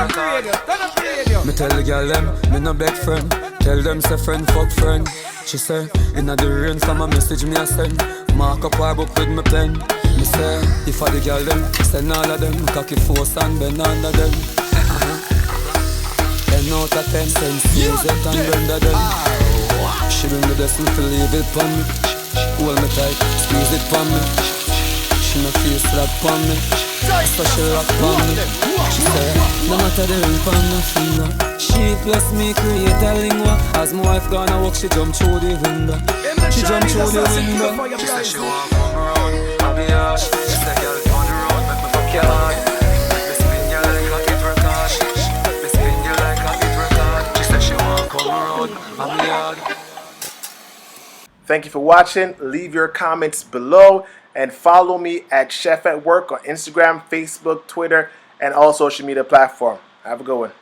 Me tell the girl them, me no beg friend. Tell them say friend fuck friend. She say, inna the rain from a message me a send. Mark up her book with me pen. Me say, if I the girl them, send all of them. Cocky force and bend under them. 10 out of 10, send Seared and render them. She bring the blessing to leave it pon me. Hold me tight, squeeze it pon me. She no feel slap pon me. So she rock pon me. She say, no matter the ring pon my finger. She plus me create a lingua. As my wife gonna walk, she jump through the window. She jump through the window. She say she want come around, I'll be hard. She say girl turn around, make me fuck your heart. Make me spin you like a hit record. Make me spin you like a hit record. She say she want come around, I'll be hard. Thank you for watching. Leave your comments below and follow me at Chef at Work on Instagram, Facebook, Twitter, and all social media platforms. Have a good one.